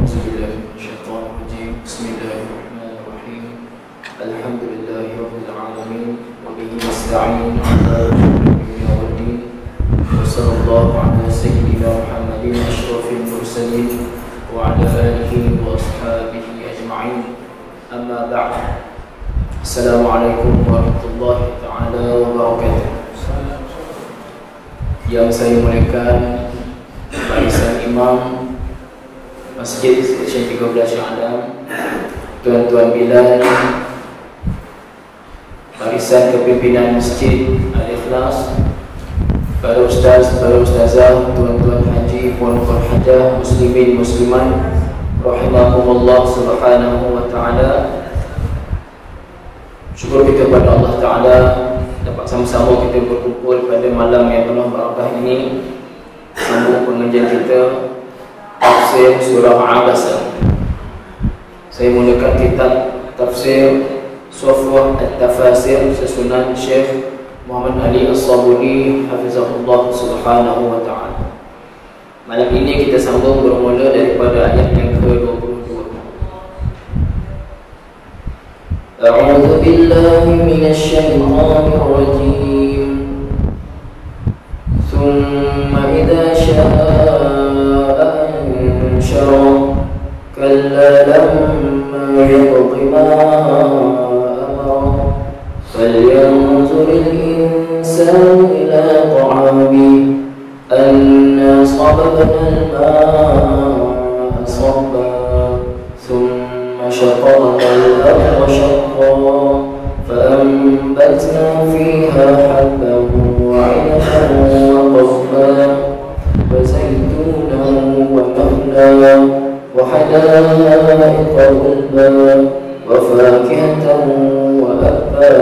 أعوذ بالله من الشيطان الرجيم بسم الله الرحمن الرحيم الحمد لله رب العالمين وبه نستعين على الدنيا والدين وصلى الله على سيدنا محمد أشرف المرسلين وعلى آله وأصحابه أجمعين أما بعد السلام عليكم ورحمة الله تعالى وبركاته. Yang saya muliakan barisan imam Masjid Seksyen 13 Shah Alam, Tuan-Tuan Bilal, barisan kepimpinan Masjid Al-Ikhlas, para ustaz, para ustazah, tuan-tuan haji, puan-puan hajah, muslimin, musliman rahimakumullah subhanahu wa ta'ala. Syukur kita kepada Allah Ta'ala dapat sama-sama kita berkumpul pada malam yang penuh barakah ini, sambung pengajian kita tafsir surah Abasa. Saya mulakan kitab tafsir Safwah At-Tafasir susunan Syekh Muhammad Ali As-Sabuni hafizahullah subhanahu wa ta'ala. Malam ini kita sambung bermula daripada ayat yang ke-22. A'udzu billahi minasy syaithanir rajim. Tsumma idza syaa'a anshara kalla lamma yaqdi ma amara falyanzur al-insanu ila ta'ami anna sababna al-ma'a sabba thumma shaqaqna al-ardha shaqqa فأنبتنا فيها حبا وعنبا وقضبا وزيتونا ونخلا وحدائق غلبا وفاكهة وأبا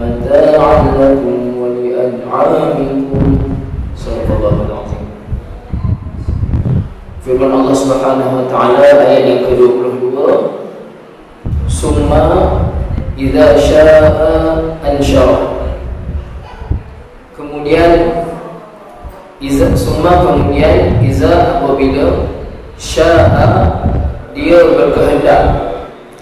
متاعا لكم ولأنعامكم. صدق الله العظيم. Firman Allah Subhanahu wa taala ayat yang ke-22, summa idza syaa'a ansyara. Kemudian iza, summa kemudian iza apabila syaa'a dia berkehendak.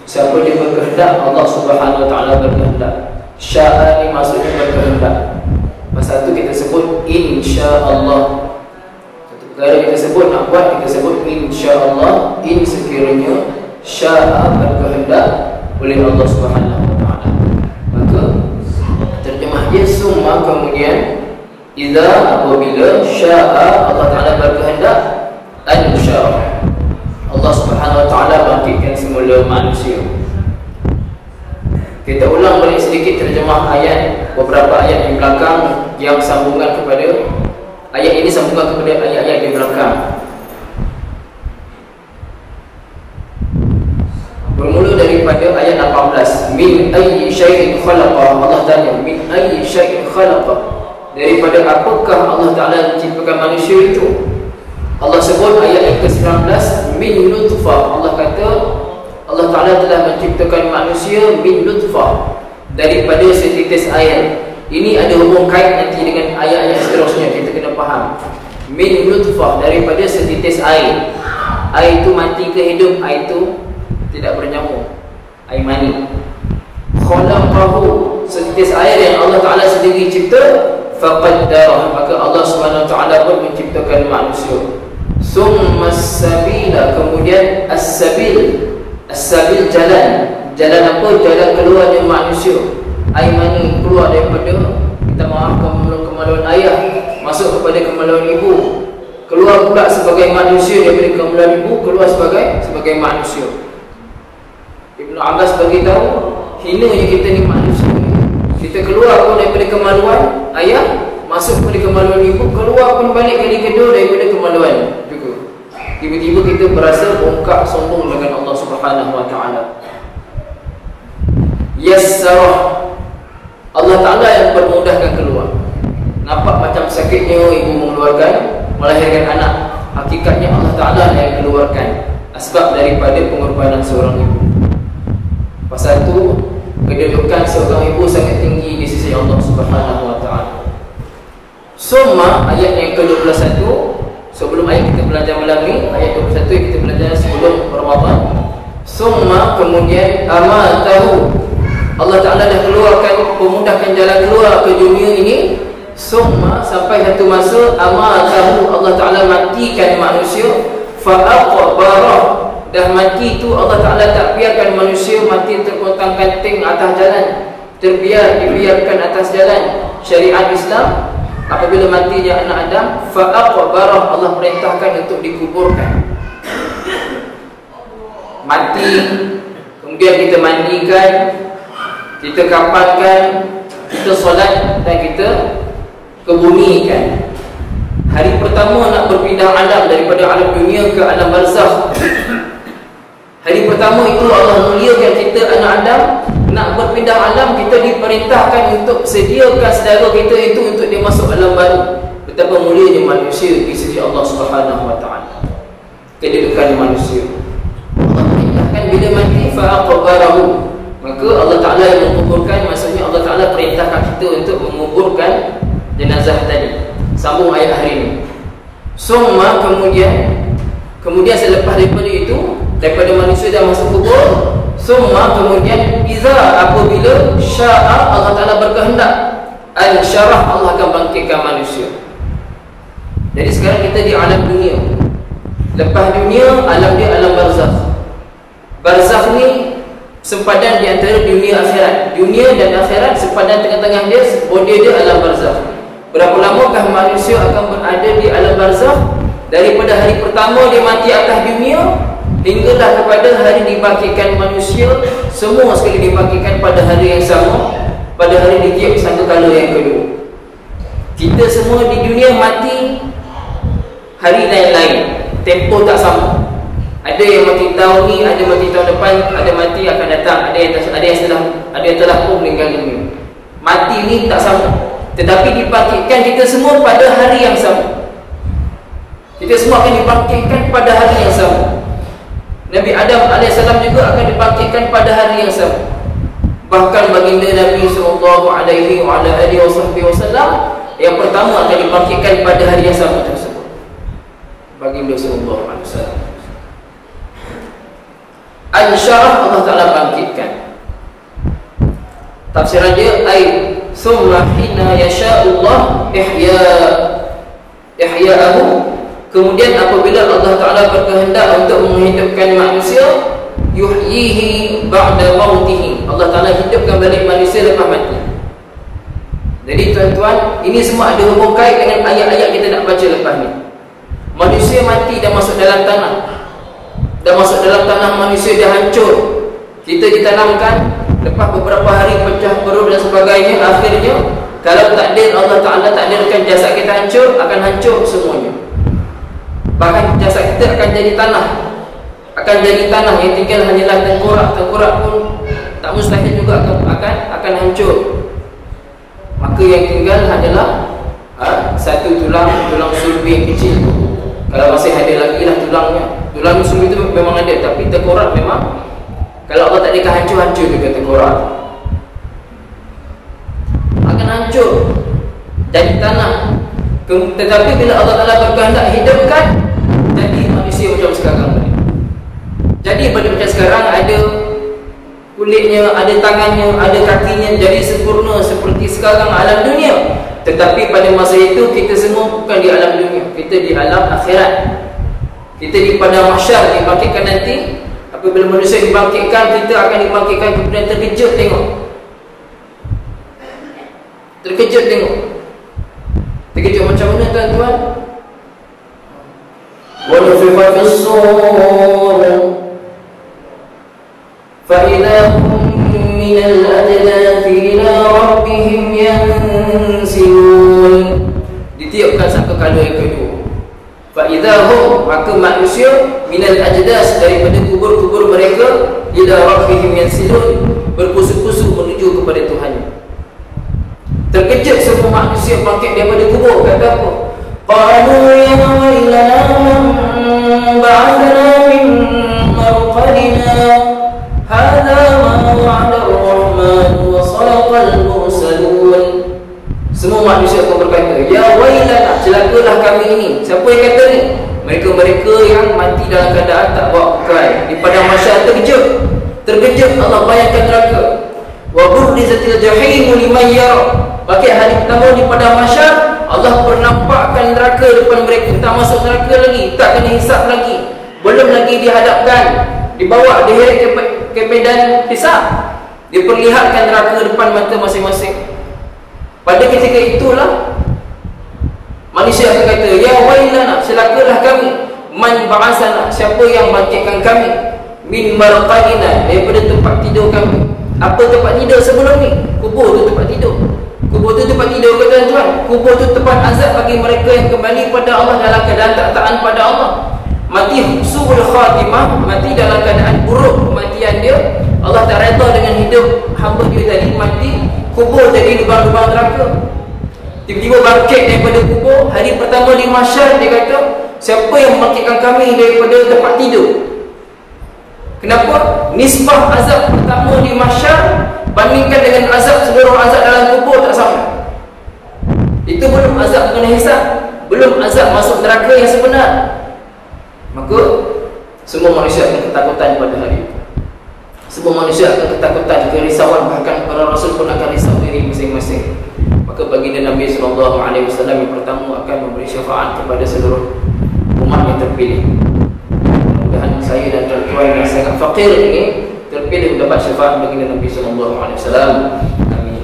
Siapa dia berkehendak? Allah Subhanahu wa taala berkehendak. Syaa'a ni maksudnya berkehendak. Pasal tu kita sebut insya-Allah. Satu perkara kita sebut nak buat, kita sebut insya-Allah, in sekiranya syaa'a berkehendak oleh Allah Subhanahu wa taala. Maka terjemah dia summa kemudian idza apabila syaa'a Allah taala berkehendak ansyara. Allah Subhanahu wa taala bangkitkan semula manusia. Kita ulang balik sedikit terjemah ayat, beberapa ayat di belakang yang sambungan kepada ayat ini, sambungan kepada ayat-ayat di belakang. Bermula daripada ayat 18, min ayyi syai'in khalaqa. Allah tanya, min ayyi syai'in khalaqa, daripada apakah Allah Ta'ala menciptakan manusia itu. Allah sebut ayat yang ke-19, min nutfah. Allah kata Allah Ta'ala telah menciptakan manusia min nutfah, daripada setitis air. Ini ada hubung kait nanti dengan ayat-ayat seterusnya, kita kena faham. Min nutfah, daripada setitis air. Air itu mati ke hidup? Air itu tidak bernyamuk, air mani. Khalaqahu, setitis air yang Allah Ta'ala sendiri cipta. Faqaddarah, maka Allah Subhanahu wa taala pun menciptakan manusia. Summa as-sabila, kemudian as-sabil. As-sabil jalan. Jalan apa? Jalan keluarnya manusia. Air mani keluar daripada, minta maaf, kemaluan ayah masuk kepada kemaluan ibu. Keluar pula sebagai manusia daripada kemaluan ibu, keluar sebagai manusia. Ibnu Abbas beritahu, hinanya kita ni manusia. Kita keluar pun daripada kemaluan ayah, masuk kepada kemaluan ibu, keluar pun balik kali kedua daripada kemaluan juga. Tiba-tiba kita berasa bongkak sombong dengan Allah Subhanahu wa taala. Yassarah, Allah Ta'ala yang permudahkan keluar. Nampak macam sakitnya ibu mengeluarkan, melahirkan anak. Hakikatnya Allah Ta'ala yang keluarkan, sebab daripada pengorbanan seorang ibu. Pasal tu kedudukan seorang ibu sangat tinggi di sisi Allah Subhanahu wa taala. Summa ayat yang ke-21, sebelum ayat kita belajar malam ni, ayat 21 kita belajar sebelum kemudian amatahu, Allah Ta'ala dah keluarkan, memudahkan jalan keluar ke dunia ini. Summa, sampai satu masa amatahu, Allah Ta'ala matikan manusia. Fa'aqbarah, dah mati tu Allah Ta'ala tak biarkan manusia mati terkontang-kanting atas jalan, dibiarkan atas jalan syariat Islam. Apabila matinya anak Adam, fa'aqbarah, Allah perintahkan untuk dikuburkan. Mati, kemudian kita mandikan, kita kapankan, kita solat dan kita kebumikan. Hari pertama nak berpindah alam daripada alam dunia ke alam barzakh. Hari pertama itu Allah muliakan kita anak Adam. Nak berpindah alam, kita diperintahkan untuk sediakan saudara kita itu untuk dia masuk alam baru. Betapa mulianya manusia di sisi Allah Subhanahu Wa Taala, kedudukan manusia. Allah perintahkan bila mati fa'aqbarahu, maka Allah Ta'ala yang menguburkan. Maksudnya Allah Ta'ala perintahkan kita untuk menguburkan jenazah tadi. Sambung ayat hari ini. Summa, kemudian selepas daripada itu, daripada manusia dah masuk kubur, summa, kemudian iza, apabila sya'a, Allah Ta'ala berkehendak, al-syarah, Allah akan bangkitkan manusia. Jadi sekarang kita di alam dunia. Lepas dunia, alam dia alam barzakh. Barzakh ni sempadan di antara dunia akhirat. Dunia dan akhirat, sempadan tengah-tengah dia, border dia alam barzakh. Berapa lamakah manusia akan berada di alam barzakh? Daripada hari pertama dia mati atas dunia hinggalah kepada hari dibangkitkan manusia. Semua sekali dibangkitkan pada hari yang sama, pada hari ditiup sangkakala yang kedua. Kita semua di dunia mati hari lain-lain, tempoh tak sama. Ada yang mati tahun ni, ada mati tahun depan, ada mati akan datang, ada yang telah pun meninggal dunia. Mati ni tak sama, tetapi dibangkitkan kita semua pada hari yang sama. Kita semua akan dibangkitkan pada hari yang sama. Nabi Adam AS juga akan dibangkitkan pada hari yang sama. Bahkan baginda Nabi SAW yang pertama akan dibangkitkan pada hari yang sama tersebut. Baginda SAW. Al-syarah, Allah Ta'ala bangkitkan. Tafsiran dia summa hina yasha'ullah ihya'ahu, kemudian apabila Allah Ta'ala berkehendak untuk menghidupkan manusia, yuhyihi ba'da mautihi, Allah Ta'ala hidupkan balik manusia lepas mati. Jadi tuan-tuan, ini semua ada hubung kait dengan ayat-ayat kita nak baca lepas ni. Manusia mati dan masuk dalam tanah, manusia dah hancur. Kita ditanamkan, lepas beberapa hari pecah perut dan sebagainya, akhirnya kalau takdir Allah Ta'ala takdirkan jasad kita hancur, akan hancur semuanya. Bahkan jasad kita akan jadi tanah, yang tinggal hanyalah tengkorak pun tak mustahil juga akan hancur. Maka yang tinggal hanyalah satu tulang sulbi yang kecil. Kalau masih ada lagi lah tulangnya. Tulang sulbi itu memang ada, tapi tengkorak memang, kalau Allah tak dikah hancur juga tengkorak, akan hancur jadi tanah. Tetapi bila Allah Ta'ala berkehendak hidupkan, jadi manusia macam sekarang ni. Jadi pada macam sekarang, ada kulitnya, ada tangannya, ada kakinya, jadi sempurna seperti sekarang alam dunia. Tetapi pada masa itu kita semua bukan di alam dunia, kita di alam akhirat. Kita di padang mahsyar dibangkitkan nanti. Apabila manusia dibangkitkan, kita akan dibangkitkan, kemudian terkejut tengok. Terkejut macam mana tuan-tuan? Wa nufiqa fis-sur fa idza hum min al-ajdathi ila rabbihim yansilun. Ditiupkan sangkakala yang kedua. Fa idza hum, maka manusia min al-ajdas, daripada kubur-kubur mereka, ila rabbihim yansilun, berpusu-pusu menuju kepada Tuhannya. Terkejut semua manusia bangkit daripada kubur. Kata apa? Qalu ya wailana man ba'athana min marqadina hadha ma wa'ada ar-rahman wa sadaqa al-mursalun. Semua manusia akan berkata, ya wailana, celakalah kami ini. Siapa yang kata ni? Mereka yang mati dalam keadaan tak bawa bekal, di padang mahsyar terkejut kejut Allah bayangkan neraka. Wa burrizatil jahim liman yara. Bagi hari pertama di padang mahsyar, Allah pernampakkan neraka depan mereka. Tak masuk neraka lagi, tak kena hisap lagi. Belum lagi dihadapkan, dibawa diheret ke medan hisap. Diperlihatkan neraka depan mata masing-masing. Pada ketika itulah manusia akan kata, ya wailana, celakalah kami. Man ba'asana, siapa yang bangkitkan kami? Min marqadina, daripada tempat tidur kami. Apa tempat tidur sebelum ni? Kubur tu tempat tidur. Kubur tu tempat tidur ke tuan-tuan? Kubur tu tempat azab bagi mereka yang kembali pada Allah dalam keadaan tak taat pada Allah. Mati su'ul khatimah, mati dalam keadaan buruk kematian dia. Allah tak redha dengan hidup hamba dia tadi, mati, kubur jadi lubang-lubang neraka. Tiba-tiba bangkit daripada kubur. Hari pertama di mahsyar dia kata, siapa yang membangkitkan kami daripada tempat tidur? Kenapa? Nisbah azab pertama di mahsyar bandingkan dengan azab seluruh azab dalam kubur tak sama. Itu belum azab kena hisab, belum azab masuk neraka yang sebenar. Maka semua manusia akan ketakutan pada hari itu. Semua manusia akan ketakutan, kerisauan, bahkan para rasul pun akan risau diri masing-masing. Maka baginda Nabi SAW yang pertama akan memberi syafaat kepada seluruh umat yang terpilih. Mudah-mudahan saya dan tuan-tuan yang sangat fakir ini terpilih mendapat syafaat baginda Nabi SAW. Amin.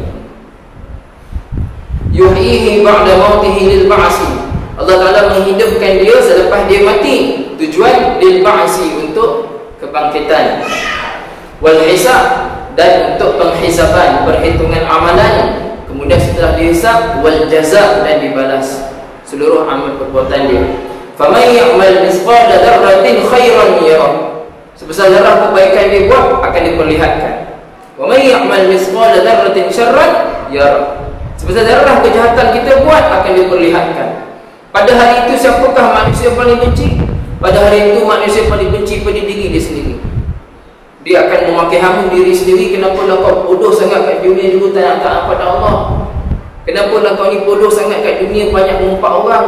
Yuhyihi ba'da mautihi lil ba'si. Allah Ta'ala menghidupkan dia selepas dia mati. Tujuan lil ba'si, untuk kebangkitan. Wal hisab, dan untuk penghisaban, perhitungan amalan. Kemudian setelah dihisab, wal jaza, dan dibalas seluruh amal perbuatan dia. Faman ya'mal misqala dzarratin khairan yarah. Sebesar zarah kebaikan dia buat akan diperlihatkan. Wa man ya'mal misqala dzarratin syarran yarah. Sebesar zarah kejahatan kita buat akan diperlihatkan. Pada hari itu siapakah manusia paling benci? Pada hari itu manusia paling benci pada diri dia sendiri. Dia akan memaki-hamu diri sendiri. Kenapa lah kau bodoh sangat kat dunia dulu tak nak taat pada Allah? Kenapa lah kau ni bodoh sangat kat dunia, banyak mengumpat orang?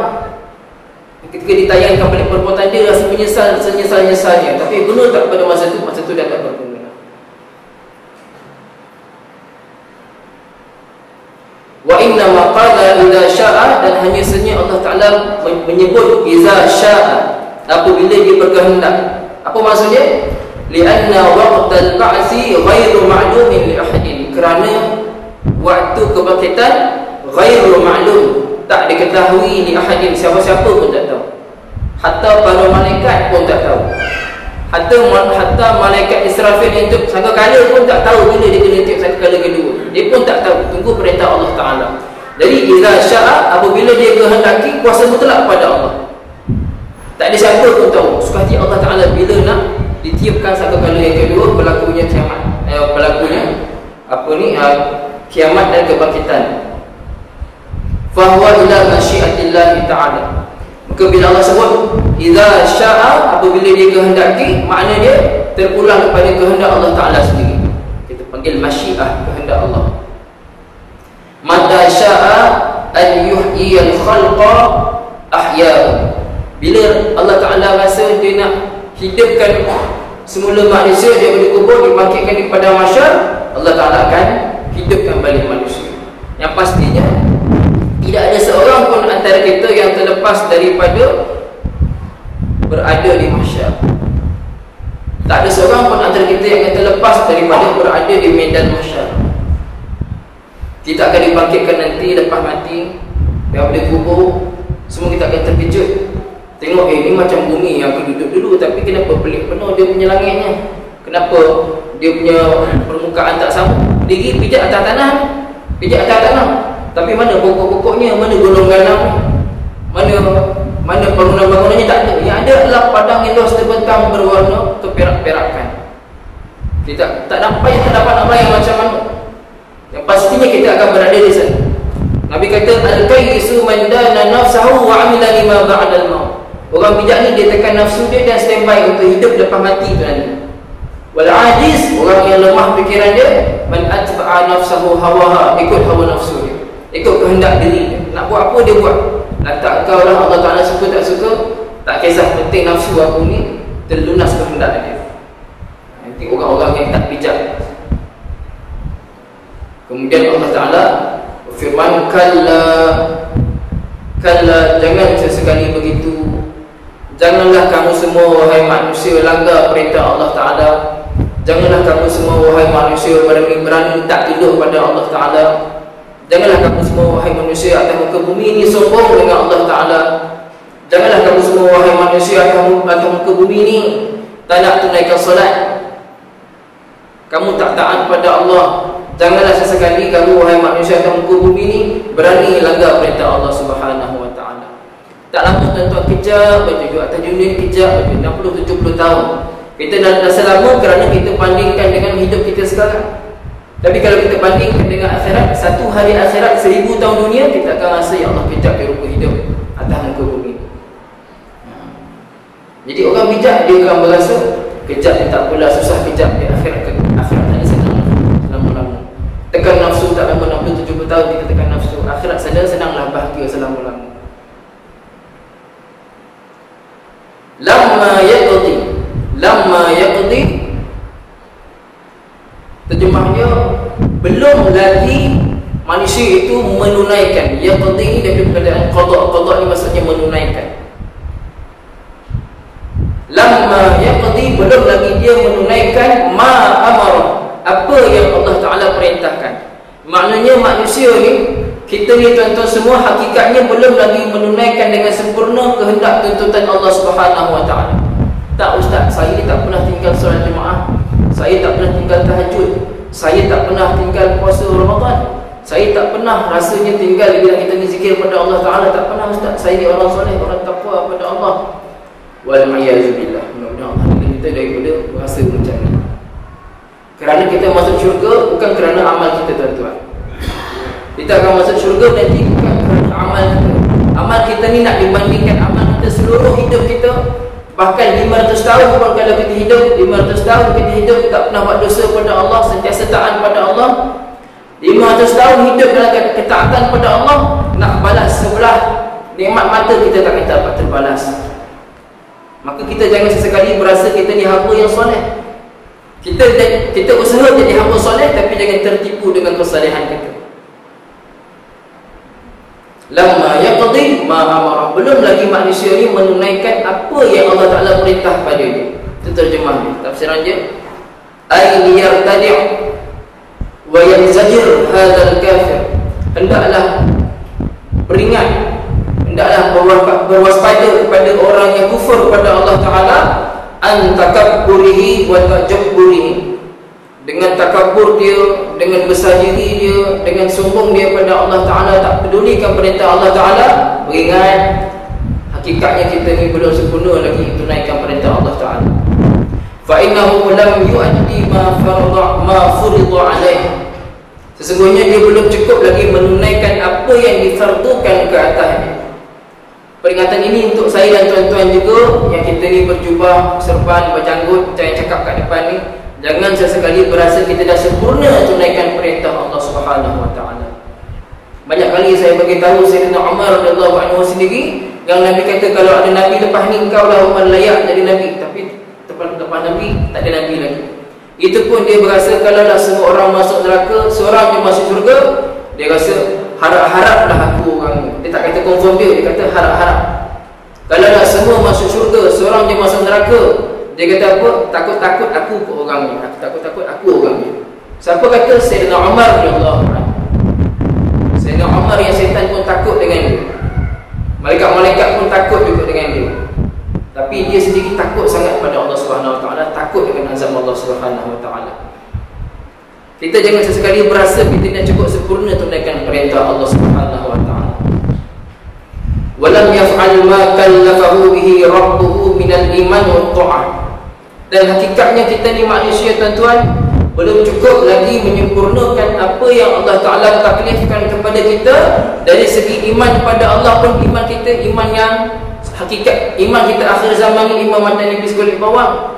Ketika ditayangkan balik perbuatan dia, rasa menyesal, senyesal-nyesalnya. Tapi guna tak pada masa tu? Masa tu dah tak berguna. Wa inna ma qala idza syaa, dan hanya saja Allah Taala menyebut idza syaa, apabila dia berkehendak. Apa maksudnya? Lianna waqtal ba'si ghairu ma'lumin li ahadin, kerana waktu kebangkitan ghairu ma'lum, tak diketahui li ahadin, siapa-siapa pun tak tahu. Hatta para malaikat pun tak tahu. Hatta malaikat Israfil yang tiup sangkakala pun tak tahu bila dia kena tiup sangkakala kedua. Dia pun tak tahu, tunggu perintah Allah Ta'ala. Jadi idza syaa, apabila dia kehendaki, kuasa mutlak pada Allah. Tak ada siapa pun tahu. Suka hati Allah Ta'ala bila nak ditiupkan sangkakala yang kedua, berlakunya kiamat. Kiamat dan kebangkitan. Fahuwa ila masyiatillah Ta'ala. Maka bila Allah sebut idza syaa, apabila dia kehendaki, makna dia terpulang kepada kehendak Allah Ta'ala sendiri. Kita panggil masyiah, kehendak Allah. Mata syaa an yuhyiyal khalqa ahya. Bila Allah Ta'ala rasa dia nak hidupkan semula manusia daripada kubur, dibangkitkan di padang mahsyar, Allah Ta'ala akan hidupkan balik manusia. Yang pastinya tidak ada seorang pun antara kita yang terlepas daripada berada di mahsyar. Tak ada seorang pun antara kita yang terlepas daripada berada di medan mahsyar. Kita akan dibangkitkan nanti lepas mati daripada kubur. Semua kita akan terkejut. Tengok, ni macam bumi yang aku duduk dulu, tapi kenapa pelik penuh dia punya langitnya? Kenapa dia punya permukaan tak sama? Dia pijak atas tanah, pijak atas tanah. Tapi mana pokok-pokoknya, mana golong-galang, mana bangunan-bangunannya, tak ada. Yang ada adalah padang yang luas terbentang berwarna keperak-perakan. Kita tak nampak, tak dapat nak bayang macam mana. Yang pastinya kita akan berada di sana. Nabi kata, al-kayyisu man dana nafsahu wa amila lima ba'dal maut. Orang bijak ni dia tekan nafsu dia dan standby untuk hidup lepas mati tu nanti. Wal ajiz, orang yang lemah fikiran dia, man atba'a nafsahu hawaha, ikut hawa nafsu dia, ikut kehendak diri dia. Nak buat apa dia buat. Lantak kau lah Allah Ta'ala suka tak suka, tak kisah, penting nafsu aku ni terlunas kehendak dia. Nanti orang-orang yang tak bijak Kemudian Allah Ta'ala firman, kalla jangan sesekali begitu. Janganlah kamu semua wahai manusia langgar perintah Allah Ta'ala. Janganlah kamu semua wahai manusia berani tak tunduk pada Allah Ta'ala. Janganlah kamu semua wahai manusia atas muka bumi ini sombong dengan Allah Ta'ala. Janganlah kamu semua wahai manusia atas muka bumi ini tak nak tunaikan solat. Kamu tak taat pada Allah. Janganlah sesekali kamu wahai manusia atas muka bumi ini berani langgar perintah Allah Subhanahu Wa Ta'ala. Tak lama tuan-tuan kejap baju atas dunia, kejap baju 60-70 tahun. Kita dah selama kerana kita bandingkan dengan hidup kita sekarang. Tapi kalau kita bandingkan dengan akhirat, satu hari akhirat 1000 tahun dunia, kita akan rasa ya Allah kejap dia rupa hidup atas muka bumi. Jadi orang bijak dia akan berasa kejap dia tak apalah, susah kejap dia akhirat tak ada senang selama-lama. Tekan nafsu tak lama 60-70 tahun kita tekan nafsu. Akhirat senanglah bahagia selama-lama. Lamma yaqdi terjemahnya belum lagi manusia itu menunaikan. Yaqdi ini daripada perkataan qada ni maksudnya menunaikan. Lamma yaqdi belum lagi dia menunaikan ma amara, apa yang Allah Ta'ala perintahkan. Maknanya manusia ni, kita ni tuan-tuan semua hakikatnya belum lagi menunaikan dengan sempurna kehendak tuntutan Allah Subhanahu Wa Ta'ala. Tak ustaz, saya tak pernah tinggal solat jemaah, saya tak pernah tinggal tahajud, saya tak pernah tinggal puasa Ramadan, saya tak pernah rasanya tinggal bila kita ni zikir pada Allah Ta'ala. Tak pernah ustaz, saya ni orang soleh, orang taqwa pada Allah. Wal'iyyazubillah. Mudah-mudahan Allah bina kita daripada rasa macam ni. Kerana kita masuk syurga bukan kerana amal kita tuan-tuan. Kita akan masuk syurga nanti bukan kerana amal kita. Amal kita ni nak dibandingkan amal kita seluruh hidup kita. Bahkan 500 tahun pun kalau kita hidup, 500 tahun kita hidup tak pernah buat dosa pada Allah, sentiasa taat pada Allah. 500 tahun hidup dalam ketaatan pada Allah, nak balas sebelah nikmat mata kita tak dapat terbalas. Maka kita jangan sesekali berasa kita ni hamba yang soleh. Kita usaha jadi hamba soleh, tapi jangan tertipu dengan kesalehan kita. Lamma yaqdi ma amara, belum lagi manusia ni menunaikan apa yang Allah Ta'ala perintah pada dia. Itu terjemahnya, tafsiran dia, ay liyartadi' wa yanzajir hadzal kafir, hendaklah beringat, hendaklah berwaspada kepada orang yang kufur kepada Allah Ta'ala, an takabburihi wa tajabburihi, dengan takabur dia, dengan besar diri dia, dengan sombong dia pada Allah Ta'ala, tak pedulikan perintah Allah Ta'ala. Beringat, hakikatnya kita ni belum sempurna lagi tunaikan perintah Allah Ta'ala. Fa'innahu lam yu'addi ma furidha alaih, sesungguhnya dia belum cukup lagi menunaikan apa yang difardukan ke atasnya. Peringatan ini untuk saya dan tuan-tuan juga yang kita ni berjubah, serban, berjanggut, saya cakap kat depan ni, jangan sesekali berasa kita dah sempurna tunaikan perintah Allah Subhanahu Wa Ta'ala. Banyak kali saya bagi tahu Sayyidina Umar radhiyallahu anhu sendiri, yang Nabi kata kalau ada Nabi lepas ni engkau lah Umar layak jadi Nabi, tapi lepas Nabi tak ada Nabi lagi. Itu pun dia berasa kalau dah semua orang masuk neraka, seorang je masuk syurga, dia rasa harap-haraplah aku orang ni. Dia tak kata confirm dia kata harap-harap. Kalau dah semua masuk syurga, seorang je masuk neraka, dia kata apa? Takut-takut aku ke orang ni. Takut-takut aku orang ni. Siapa kata? Sayyidina Umar radhiyallahu anhu. Sayyidina Umar yang syaitan pun takut dengan dia. Malaikat-malaikat pun takut juga dengan dia. Tapi dia sendiri takut sangat pada Allah Subhanahu Wa Ta'ala, takut dengan azab Allah Subhanahu Wa Ta'ala. Kita jangan sesekali berasa kita dah cukup sempurna tunaikan perintah Allah Subhanahu Wa Ta'ala. Walam yaf'al ma kallafahu bihi rabbuhu minal iman wa ta'ah. Dan hakikatnya kita ni manusia tuan-tuan, belum cukup lagi menyempurnakan apa yang Allah Ta'ala taklifkan kepada kita. Dari segi iman kepada Allah pun, iman kita, iman yang hakikat, iman kita akhir zaman ni iman mata nipis kulit bawang.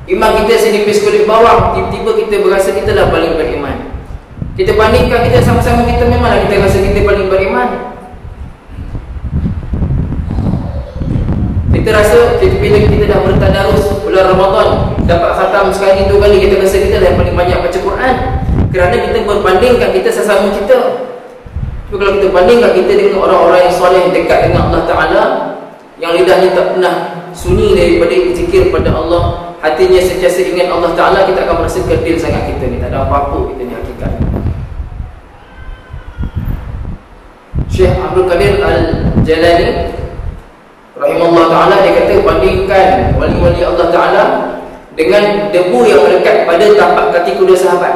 Iman kita senipis kulit bawang, tiba-tiba kita berasa kita lah paling beriman. Kita bandingkan kita sama-sama, kita memanglah kita rasa kita paling beriman. Kita rasa bila kita dah bertadarus bulan Ramadan, dapat khatam sekali 2 kali, kita rasa kita dah paling banyak baca Quran. Kerana kita berbandingkan kita sesama kita. Tapi kalau kita bandingkan kita dengan orang-orang yang soleh, dekat dengan Allah Ta'ala, yang lidahnya tak pernah sunyi daripada zikir pada Allah, hatinya sentiasa ingat Allah Ta'ala, kita akan merasa kerdil sangat kita ni. Tak ada apa-apa kita ni hakikat. Syekh Abdul Qadir Al-Jalani rahimahullah Ta'ala, dia kata bandingkan wali-wali Allah Ta'ala dengan debu yang melekat pada tapak kaki kuda sahabat.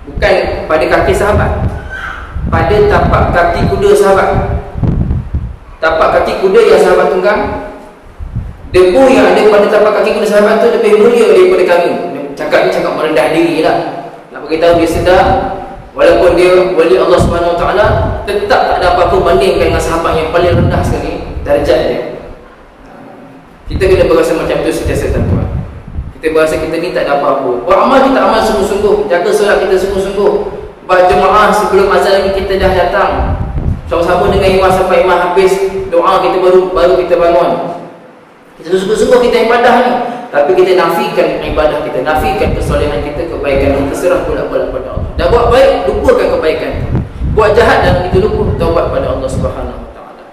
Bukan pada kaki sahabat, pada tapak kaki kuda sahabat. Tapak kaki kuda yang sahabat tunggang, debu yang ada pada tapak kaki kuda sahabat tu lebih mulia daripada kami. Cakap ni cakap merendah diri lah, nak beritahu dia sedar walaupun dia wali Allah Subhanahu Wa Taala, tetap tak ada apa-apa bandingkan dengan sahabat yang paling rendah sekali darjat dia. Kita kena berasa macam tu sentiasa, tuan-tuan. Kita berasa kita ni tak ada apa-apa. Beramal kita amal sungguh-sungguh, jaga solat kita sungguh-sungguh, berjemaah sebelum azan kita dah datang, sama-sama dengan imam sampai imam habis doa, kita baru kita bangun. Kita sungguh-sungguh kita ibadah ni, tapi kita nafikan ibadah kita, nafikan kesolehan kita, kebaikan kita, serah pula pada Allah. Dah buat baik, lupakan kebaikan. Buat jahat dan itu lupa, taubat pada Allah Subhanahu Wa Taala.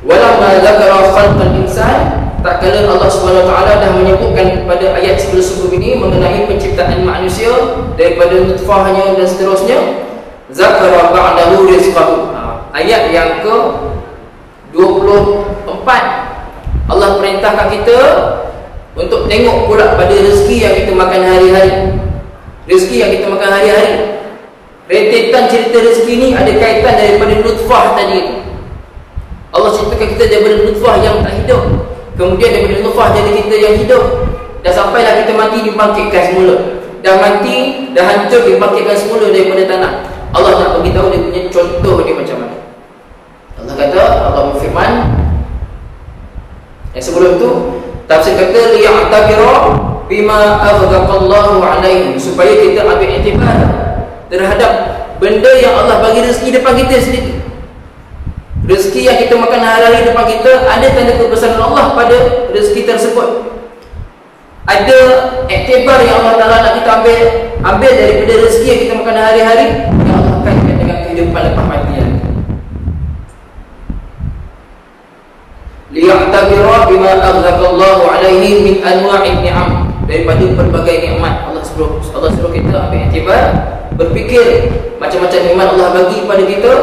Walamma dzakara khalqal insan, tak kala Allah Subhanahu Wa Taala dah menyebutkan pada ayat sebelum ini mengenai penciptaan manusia daripada nutfahnya dan seterusnya, zakara ba'dahu rizqahu. Ayat yang ke 24, Allah perintahkan kita untuk tengok pula pada rezeki yang kita makan hari-hari. Rezeki yang kita makan hari-hari, rentetan cerita rezeki ni ada kaitan daripada nutfah tadi. Allah ceritakan kita daripada nutfah yang tak hidup, kemudian daripada nutfah jadi kita yang hidup, dan sampailah kita mati dibangkitkan semula. Dah mati, dah hancur, dibangkitkan semula daripada tanah. Allah nak beritahu dia punya contoh dia macam mana. Allah kata, Allah berfirman yang sebelum tu, tafsir kata liya'tabira bima aghdaqallahu alaihi, supaya kita ambil iktibar terhadap benda yang Allah bagi rezeki depan kita sendiri. Rezeki yang kita makan hari-hari depan kita, ada tanda kebesaran Allah pada rezeki tersebut. Ada iktibar yang Allah Ta'ala nak kita ambil daripada rezeki yang kita makan hari-hari, yang Allah kaitkan dengan kehidupan lepas matian. Liya'tabira bima aghdaqallahu alaihi min anwa'in ni'am, daripada berbagai nikmat. Allah suruh kita ambil iktibar, berfikir macam-macam nikmat Allah bagi pada kita.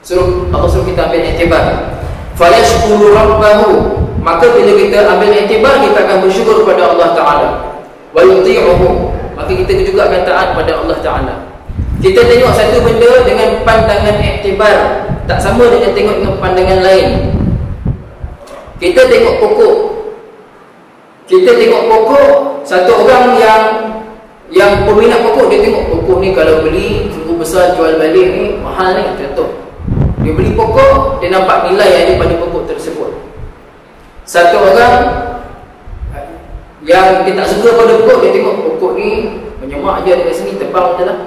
Allah suruh kita ambil iktibar. Fayashkuru rabbahu, maka bila kita ambil iktibar, kita akan bersyukur kepada Allah Ta'ala. Wa yuti'uhu, maka kita juga akan taat pada Allah Ta'ala. Kita tengok satu benda dengan pandangan iktibar, tak sama dengan tengok dengan pandangan lain. Kita tengok pokok, satu orang yang peminat pokok, dia tengok pokok ni kalau beli cukup besar, jual balik ni mahal ni, contoh. Dia beli pokok, dia nampak nilai yang ada pada pokok tersebut. Satu orang yang dia tak suka pada pokok, dia tengok pokok ni menyemak je dekat sini, tebang je lah.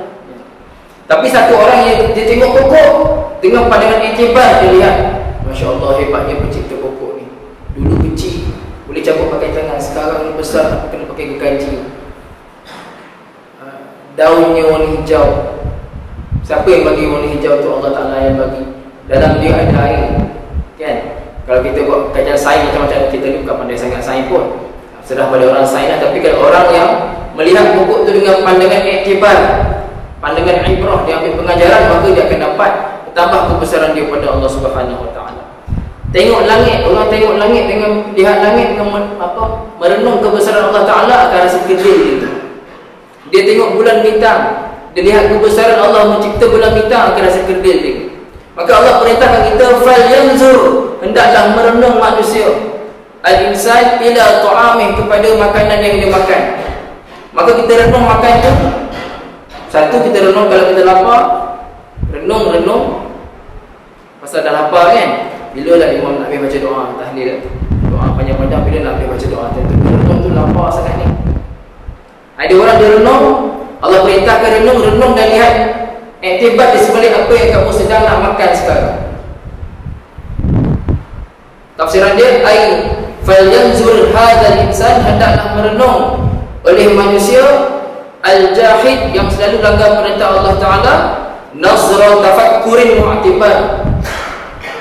Tapi satu orang yang dia tengok pokok dengan pandangan iktibar, dia lihat, Masya Allah, hebatnya pencipta pokok ni. Dulu kecil, boleh cabut pakai tangan, sekarang ni besar, kena pakai gergaji. Daunnya warna hijau. Siapa yang bagi warna hijau tu? Allah Ta'ala yang bagi. Dalam dia ada air, kan? Kalau kita buat kajian sains macam-macam, kita ni bukan pandai sangat sains pun, serah pada orang sains lah. Tapi kalau orang yang melihat pokok tu dengan pandangan iktibar, pandangan ibrah, dia ambil pengajaran, maka dia akan dapat tambah kebesaran dia pada Allah Subhanahu Wa Taala. Tengok langit, orang tengok langit dengan lihat langit dengan merenung kebesaran Allah Ta'ala, akan rasa kerdil gitu. Dia tengok bulan bintang, dia lihat kebesaran Allah mencipta bulan bintang, akan rasa kerdil dia. Maka Allah perintahkan kita, fal yanzur, hendaklah merenung manusia, al-insan ila ta'amih, kepada makanan yang dia makan. Maka kita renung makan tu, satu kita renung kalau kita lapar, renung pasal dah lapar kan. Bila lah imam nak baca doa tahlil, doa panjang-panjang, bila nak baca doa tentu renung tu lapar sangat ni. Ada orang dia renung, Allah perintahkan renung dan lihat iktibar di sebalik apa yang kamu sedang nak makan sekarang. Tafsiran dia, falyanzur hadzal insan, hendaklah merenung oleh manusia al-jahid yang selalu langgar perintah Allah Ta'ala, nazra tafakkurin mu'tibar,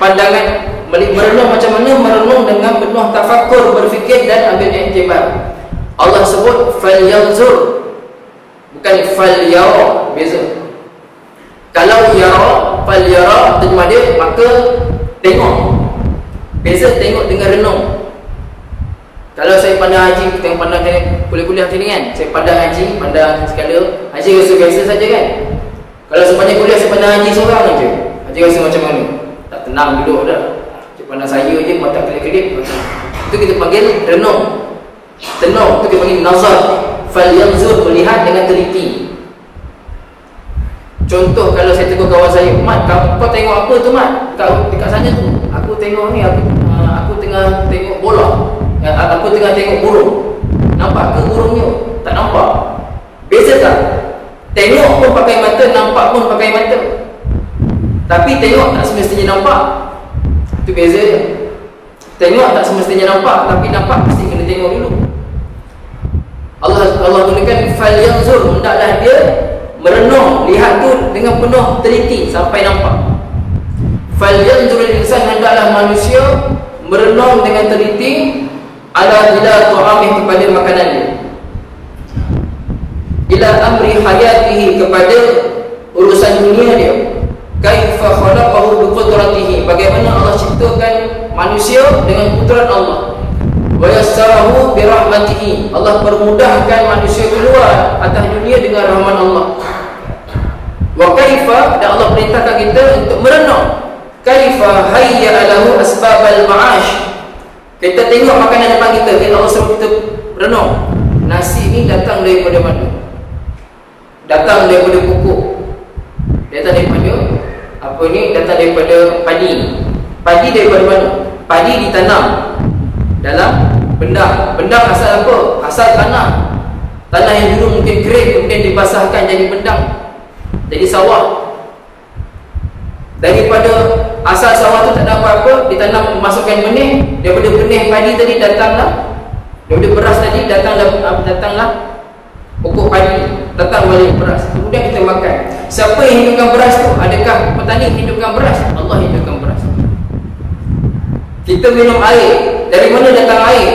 pandangan merenung macam mana? Merenung dengan penuh tafakkur, berfikir dan ambil iktibar. Allah sebut falyanzur, bukan falyara, beza. Kalau yara, falyara terjemah dia, maka tengok. Beza tengok dengan renung. Kalau saya pandang haji, kita pandang kuliah-kuliah macam ni kan, saya pandang haji, pandang sekala haji rasa biasa saja kan. Kalau sepanjang kuliah saya pandang haji seorang je, haji rasa macam mana? Tak tenang duduk dah. Saya pandang saya je, mata kelip-kelip. Itu kita panggil renung. Tenung, itu kita panggil nazar. Falyanzur, melihat dengan teliti. Contoh, kalau saya tegur kawan saya, Mat, kau tengok apa tu Mat? Dekat sana tu, aku tengok ni, aku tengah tengok bola, aku tengah tengok burung. Nampak ke burungnya? Tak nampak. Beza tak? Tengok pun pakai mata, nampak pun pakai mata. Tapi tengok tak semestinya nampak. Itu beza je. Tengok tak semestinya nampak, tapi nampak mesti kena tengok dulu. Allah tuliskan falyanzur, hendaklah dia merenung, lihat tu dengan penuh teliti sampai nampak. Falyanzurul insan, hendaklah manusia merenung dengan teliti ala ila ta'amih, kepada makanan dia, ila amri hayatihi, kepada urusan dunia dia, kaifa khalaqahu biqudratihi, bagaimana Allah ciptakan manusia dengan kudrat Allah, wa yassarahu birahmatihi, Allah permudahkan manusia keluar atas dunia dengan rahmat Allah. Wa kaifa, dan Allah perintahkan kita untuk merenung, kaifa hayya lahu asbabal ma'ash, kita tengok makanan depan kita, Allah suruh kita renung, nasi ni datang daripada mana? Datang daripada pupuk, datang daripada apa ni? Datang daripada padi. Padi daripada mana? Padi ditanam dalam bendang. Bendang asal apa? Asal tanah. Tanah yang dulu mungkin kering, kemudian dibasahkan jadi bendang, jadi sawah. Daripada asal sawah tu tak ada apa-apa, ditanam, masukkan benih. Daripada benih padi tadi datanglah, daripada beras tadi datanglah pokok padi, datang balik beras. Kemudian kita makan. Siapa yang hidupkan beras tu? Adakah petani hidupkan beras? Allah hidupkan beras. Kita minum air, dari mana datang air?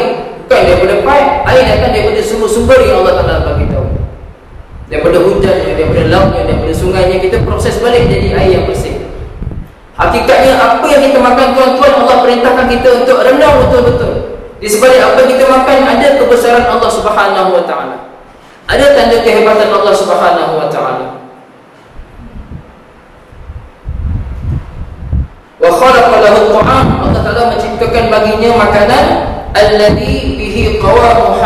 Bukan daripada pipe. Air datang daripada sumber-sumber yang Allah Ta'ala bagi tahu, daripada hujannya, daripada lautnya, daripada sungainya. Kita proses balik jadi air yang bersih. Hakikatnya apa yang kita makan, tuan-tuan, Allah perintahkan kita untuk renung betul-betul. Di sebalik apa yang kita makan ada kebesaran Allah Subhanahu Wa Ta'ala, ada tanda kehebatan Allah Subhanahu Wa Ta'ala. Wa khalaqa lahu at-ta'am, Allah Ta'ala menciptakan baginya makanan alladhi bihi qawamu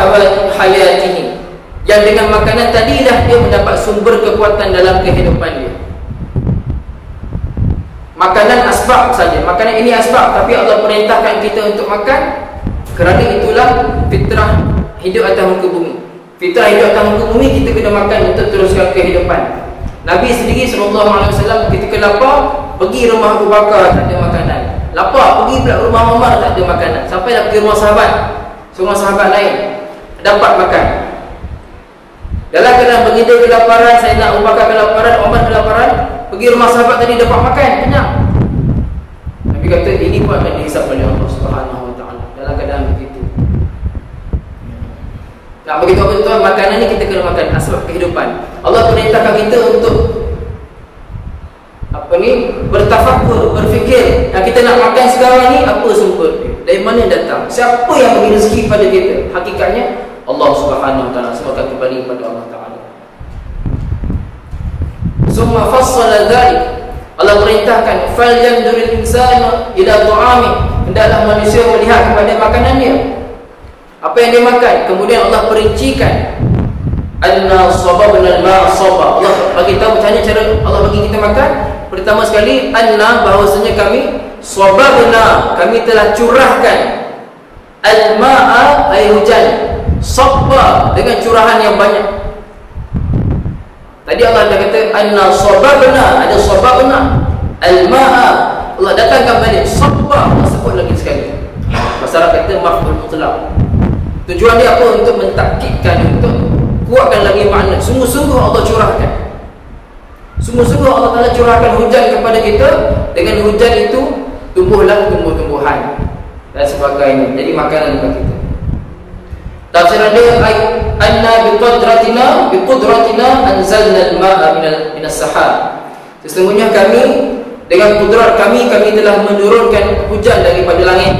hayatihi, yang dengan makanan tadilah dia mendapat sumber kekuatan dalam kehidupan dia. Makanan asbab saja, makanan ini asbab, tapi Allah perintahkan kita untuk makan, kerana itulah fitrah hidup atas muka bumi. Fitrah hidup atas muka bumi, kita kena makan untuk teruskan kehidupan. Nabi sendiri SAW ketika lapar, pergi rumah Abu Bakar, tak ada makanan. Lapar, pergi pula rumah Umar, tak ada makanan. Sampai dah pergi rumah sahabat, semua sahabat lain dapat makan. Dalam keadaan begitu kelaparan, saya nak Abu Bakar kelaparan, Umar kelaparan, pergi rumah sahabat tadi dapat makan, kenyang. Nabi kata ini pun akan dihisap oleh Allah Subhanahu Wa Ta'ala dalam keadaan begitu. Tak begitu apa tuan, makanan ni kita kena makan, asbab kehidupan. Allah perintahkan kita untuk bertafakur, berfikir. Yang kita nak makan sekarang ni, apa sumber dia? Dari mana datang? Siapa yang beri rezeki pada kita? Hakikatnya Allah Subhanahu Wa Ta'ala. Semua akan kembali kepada Allah Ta'ala. Summa fassala dzalik, Allah perintahkan falyanzuril insanu ila ta'ami, hendaklah manusia melihat kepada makanannya, apa yang dia makan. Kemudian Allah perincikan anna sababna al-ma'a sabba, Allah bagi tahu macam mana cara Allah bagi kita makan. Pertama sekali, anna, bahawasanya kami, sababna, kami telah curahkan, al-ma'a, air hujan, sabba, dengan curahan yang banyak. Tadi Allah dah kata anna sababna, ada sababna, al-ma'a, Allah datangkan balik sabba, Allah sebut lagi sekali. Masyarakat kata maf'ul mutlaq. Tujuan dia apa? Untuk mentakkidkan, untuk kuatkan lagi makna. Sungguh-sungguh Allah curahkan. Sungguh-sungguh Allah Ta'ala curahkan hujan kepada kita. Dengan hujan itu tumbuhlah tumbuh-tumbuhan dan sebagainya. Jadi makanan bagi kita. Tafsiran dia, anna biqudratina anzalna al-ma'a minas sahab. Sesungguhnya kami dengan kudrat kami telah menurunkan hujan daripada langit.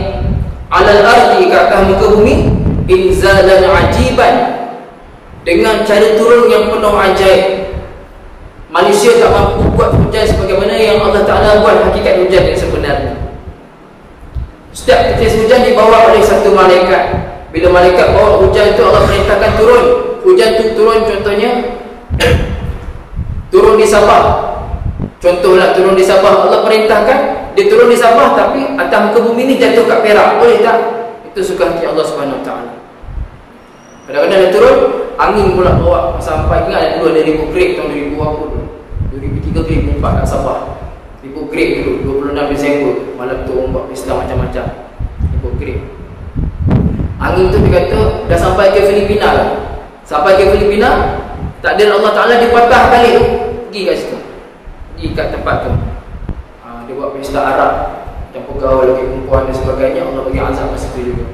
Alal ardi, ke atas muka bumi, inzalan ajiban, dengan cara turun yang penuh ajaib. Manusia tak mampu buat hujan sebagaimana yang Allah Ta'ala buat hakikat hujan yang sebenarnya. Setiap tetes hujan dibawa oleh satu malaikat. Bila malaikat bawa hujan itu, Allah perintahkan turun. Hujan itu turun, contohnya turun di Sabah. Contohlah turun di Sabah, Allah perintahkan dia turun di Sabah, tapi atas muka bumi ni jatuh kat Perak. Boleh tak? Itu suka hati Allah Subhanahu Wa Taala. Kadang-kadang dia turun, angin pula bawa sampai, ingat dulu ada 1000 grade tahun 2000 apa dulu, 2003 2004 kat Sabah. 1000 grade dulu, 26 Disember. Malam tu ombak pesta macam-macam. 1000 grade. Angin tu dia kata dah sampai ke Filipina lah. Sampai ke Filipina, takdir Allah Ta'ala dia patah balik, pergi kat situ, pergi kat tempat tu. Dia buat pesta Arab, campur gaul lagi perempuan dan sebagainya. Allah bagi azab masa tu juga.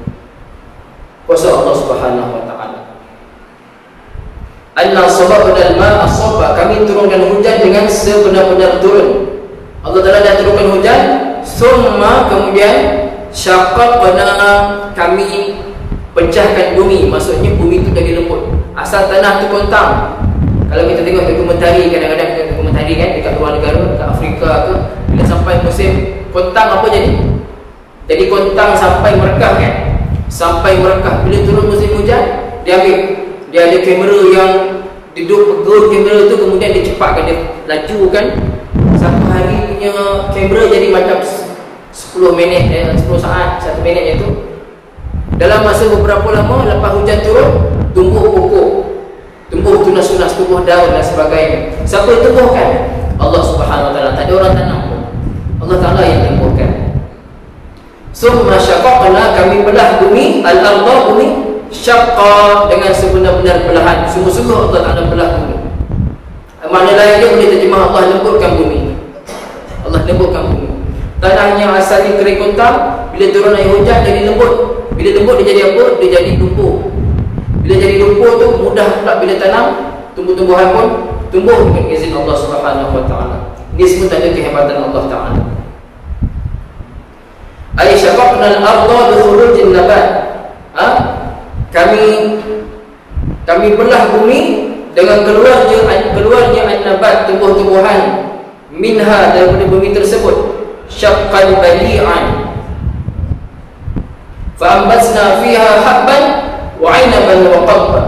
Kuasa Allah Subhanahu Wa Ta'ala. Anna sababna al-ma'a sabba, kami turunkan hujan dengan sebenar-benar turun. Allah Ta'ala dah turunkan hujan. Summa, kemudian syaqqaqna, kami pecahkan bumi. Maksudnya bumi itu jadi lembut. Asal tanah tu kontang. Kalau kita tengok dokumentari, kadang-kadang kita dokumentari kan dekat luar negara, dekat Afrika ke, bila sampai musim kontang apa jadi? Jadi kontang sampai merekah kan? Sampai merekah. Bila turun musim hujan, dia ambil, dia ada kamera yang duduk pegur kamera tu, kemudian dia cepatkan, dia laju kan. Satu hari punya kamera jadi macam 10 minit, 10 saat, 1 minit itu. Dalam masa beberapa lama, lepas hujan turun, tumbuh pokok, tumbuh tunas-tunas, tumbuh daun dan sebagainya. Siapa yang tumbuhkan? Allah Subhanahu Wa Taala. Tak ada orang tanam pun, Allah Ta'ala yang tumbuhkan. Summa syaqqaqna, kami belah bumi, al-ardha, bumi, syaqqa, dengan sebenar-benar belahan. Sungguh-sungguh Allah Ta'ala belah bumi. Makna lain dia boleh terjemah Allah lembutkan bumi. Allah lembutkan bumi. Tanah yang asalnya kering kontang, bila turun air hujan jadi lembut. Bila lembut dia jadi apa? Dia jadi lumpur. Bila jadi lumpur tu mudah pula bila tanam, tumbuh-tumbuhan pun tumbuh dengan izin Allah Subhanahu Wa Taala. Ini semua tanda kehebatan Allah Taala. Ay syaqqaqna al-ardha bi khurujin nabat. Kami belah bumi dengan keluarnya an-nabat, tumbuh-tumbuhan, minha, daripada bumi tersebut, syaqqan bali'an. Fa'ambatsna fiha habban wa 'inaban wa qadba.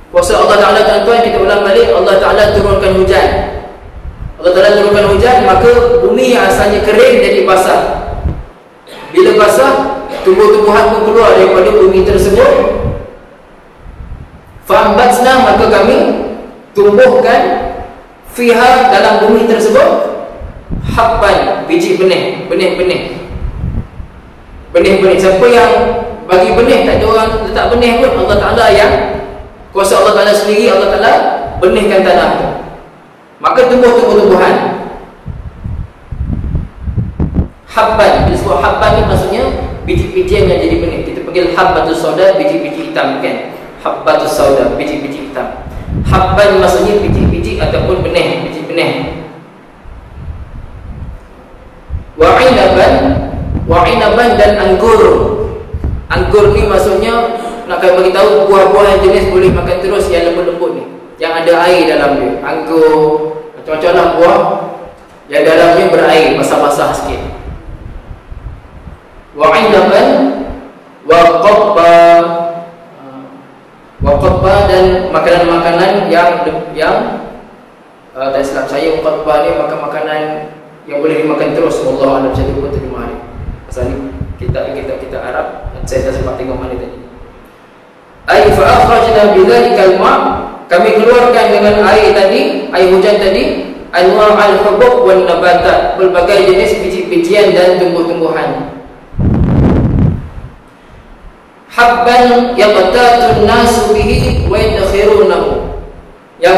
Kuasa Allah Ta'ala, tuan-tuan, kita ulang balik. Allah Ta'ala turunkan hujan. Allah Ta'ala turunkan hujan, maka bumi yang asalnya kering jadi basah. Bila basah, tumbuh-tumbuhan pun keluar daripada bumi tersebut. Fa'ambatsna, maka kami tumbuhkan fiha, dalam bumi tersebut, habban, biji benih, benih-benih. Benih-benih. Siapa yang bagi benih? Tak ada orang letak benih pun. Allah Ta'ala yang, kuasa Allah Ta'ala sendiri, Allah Ta'ala benihkan tanah tu, maka tumbuh tumbuh-tumbuhan. Habban, bila sebut habban ni maksudnya biji-bijian yang jadi benih. Kita panggil habbatus sauda, biji-biji hitam kan. Habbatus sauda, biji-biji hitam. Habban maksudnya biji-biji ataupun benih, biji benih. Wa 'inaban dan anggur. Anggur ni maksudnya nak bagi tahu buah-buah yang jenis boleh makan terus, yang lembut-lembut ni, yang ada air dalam dia. Anggur, macam-macam lah buah yang dalamnya berair, basah-basah sikit. Wa 'inaban wa qadba, dan makanan-makanan yang tak silap saya, qadba ni makan makanan yang boleh dimakan terus. Allah Alam, saya lupa terjemah ni. Pasal ni kita Arab, saya tak sempat tengok mana tadi. Ai fa akhrajna bidzalikal ma', kami keluarkan dengan air tadi, air hujan tadi, anwa' al-hubub wan nabatat, berbagai jenis biji-bijian dan tumbuh-tumbuhan. habban yaqtatun nasu bihi wa yadkhirunahu, yang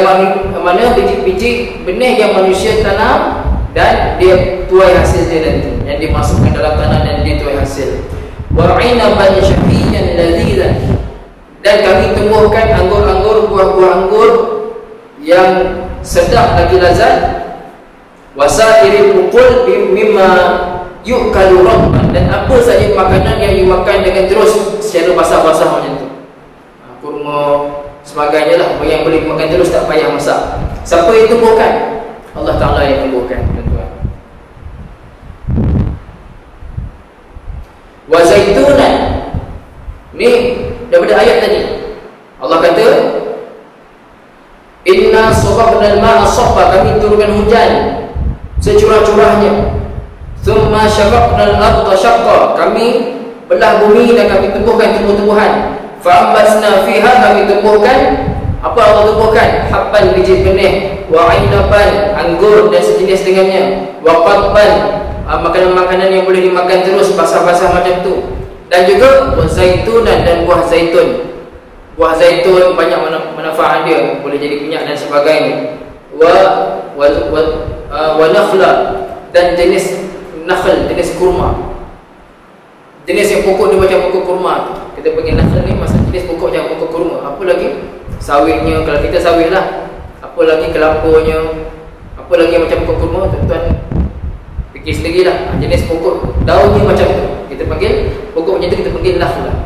mana biji-biji benih yang manusia tanam dan dia tuai hasil dia nanti, yang dimasukkan dalam tanah dan dia tuai hasil. Wa 'inaban shahiyan ladzizan, dan kami tumbuhkan anggur-anggur, buah-buah anggur yang sedap lagi lazat. Wasairil uqul mimma yukalu rabban, dan apa saja makanan yang dimakan dengan terus secara basah-basah macam tu, kurma sebagainya lah, yang boleh makan terus, tak payah masak. Siapa yang tumbuhkan? Allah Ta'ala yang tumbuhkan, tuan-tuan. Wa zaitunan, ni daripada ayat tadi Allah kata inna sababna al-ma'a sabba, kami turunkan hujan securah-curahnya. Thumma syaqaqna al-ardha syaqqa, kami belah bumi dan kami tumbuhkan tumbuh-tumbuhan. Fa'ambatna fiha, kami tumbuhkan apa Allah tumbuhkan? Habban, biji benih, wa 'inaban, anggur dan sejenis dengannya, wa qadban, makanan-makanan yang boleh dimakan terus basah-basah macam tu, dan juga wa zaitunan, dan buah zaitun. Buah zaitun banyak manfaat dia, boleh jadi minyak dan sebagainya. Wa nakhla, dan jenis nakhl, jenis kurma, jenis yang pokok dia macam pokok kurma tu. Kita panggil nakhl ni masa jenis pokok macam pokok kurma. Apa lagi? Sawitnya, kalau kita sawit lah. Apa lagi? Kelapanya. Apa lagi macam pokok kurma? Tuan-tuan fikir sendiri lah. Jenis pokok daunnya macam tu, kita panggil pokok macam tu, kita panggil nakhl lah.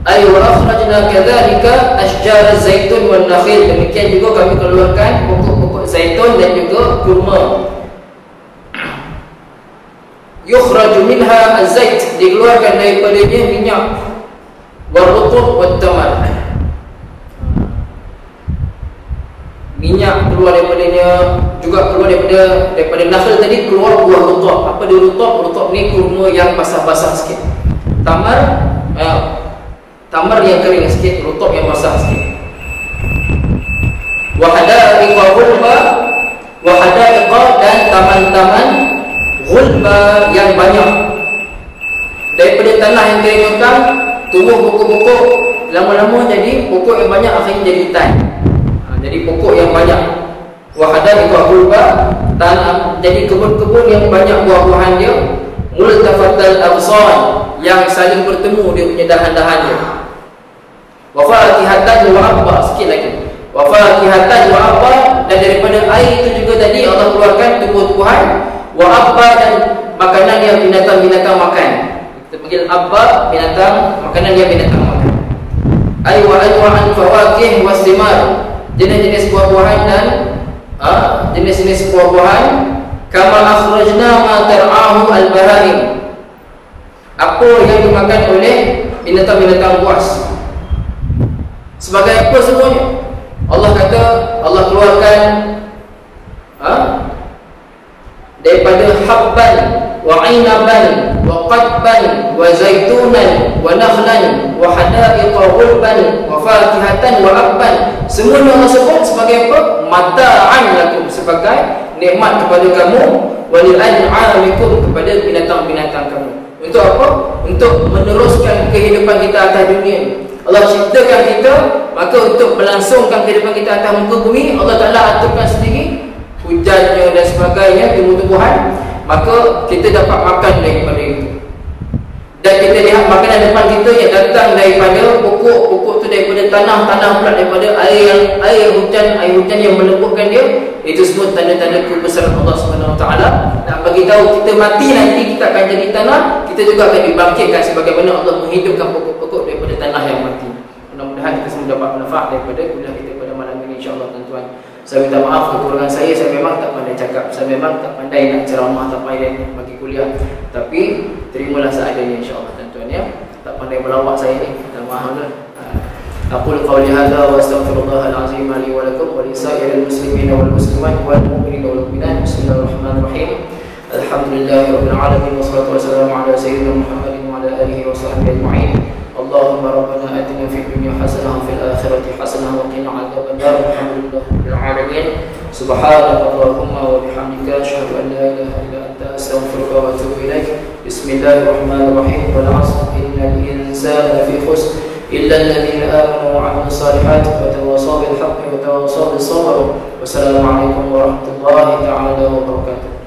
Ay wa akhrajna kadzalika ashjar zaitun wan nakhil, demikian juga kami keluarkan pokok-pokok zaitun dan juga kurma. Yukhraju minha az-zait, dikeluarkan daripadanya minyak. Warutub wat tamar, minyak keluar daripadanya, juga keluar daripada nakhl tadi keluar buah rutub. Apa dia rutub? Rutub ni kurma yang basah-basah sikit. Tamar yang kering sikit, rutub yang basah sikit. Wa hadaiqa ghulba, wa hadaiqa, dan taman-taman ghulba yang banyak. Daripada tanah yang kering kekang tumbuh pokok-pokok, lama-lama jadi pokok yang banyak, akhirnya jadi hutan. Jadi pokok yang banyak. Wa hadaiqa ghulba, tanah, jadi kebun-kebun yang banyak buah-buahan dia. Multafatal absar, yang saling bertemu dia punya dahan-dahan dia. Wa fakihatan wa abba, sikit lagi. Wa fakihatan wa abba, dan daripada air itu juga tadi Allah keluarkan tumbuh-tumbuhan. Wa abba, dan makanan yang binatang-binatang makan. Kita panggil abba, binatang, makanan yang binatang makan. Ay wa anwa'an fawakih wasthimar, jenis-jenis buah-buahan dan jenis-jenis buah-buahan. Kama akhrajna ma tar'ahu al-bahaim, apa yang dimakan oleh binatang-binatang buas. Sebagai apa semuanya? Allah kata, Allah keluarkan daripada habban wa 'inaban wa qadban wa zaitunan wa nakhlan wa hadaiqa ghulban wa fakihatan wa abban. Semuanya Allah sebut sebagai apa? Mata'an lakum, sebagai nikmat kepada kamu, walil an'amikum, kepada binatang-binatang kamu. Untuk apa? Untuk meneruskan kehidupan kita atas dunia. Allah ciptakan kita, maka untuk melangsungkan kehidupan kita atas muka bumi, Allah Ta'ala aturkan sendiri hujannya dan sebagainya, tumbuh-tumbuhan, maka kita dapat makan daripada itu. Dan kita lihat makanan depan kita yang datang daripada pokok-pokok tu, daripada tanah pula, daripada air hujan yang melembutkan dia. Itu semua tanda-tanda kebesaran Allah SWT. Nak bagi tahu kita mati nanti kita akan jadi tanah, kita juga akan dibangkitkan sebagaimana Allah menghidupkan pokok-pokok daripada tanah yang mati. Mudah-mudahan kita semua dapat manfaat daripada kuliah kita pada malam ini, insya-Allah, tuan-tuan. Saya minta maaf kekurangan saya memang tak pandai cakap, saya memang tak pandai nak ceramah, tak pandai bagi kuliah. Tapi terimalah seadanya, insya-Allah, tuan-tuan ya. Tak pandai melawak saya ni, minta maaf lah. Aqulu qawli hadza wa astaghfirullahal azim li wa lakum wa li sa'iril muslimina wal muslimat wal mu'minina wal mu'minat. Bismillahirrahmanirrahim. Alhamdulillahirabbil alamin, wassalatu wassalamu ala sayyidina Muhammadin wa ala alihi wa sahbihi ajma'in. Allahumma rabbana atina fid dunya hasanah wa fil akhirati hasanah wa qina adzaban nar. Alhamdulillahirabbil alamin. Subhanakallahumma wa bihamdika asyhadu an la ilaha illa anta astaghfiruka wa atubu ilaik. Bismillahirrahmanirrahim. Wal 'asr innal insana lafi khusr illa alladhina amanu wa 'amilus salihati wa tawassaw bil haqqi wa tawassaw bis sabr. Wassalamualaikum warahmatullahi ta'ala wabarakatuh.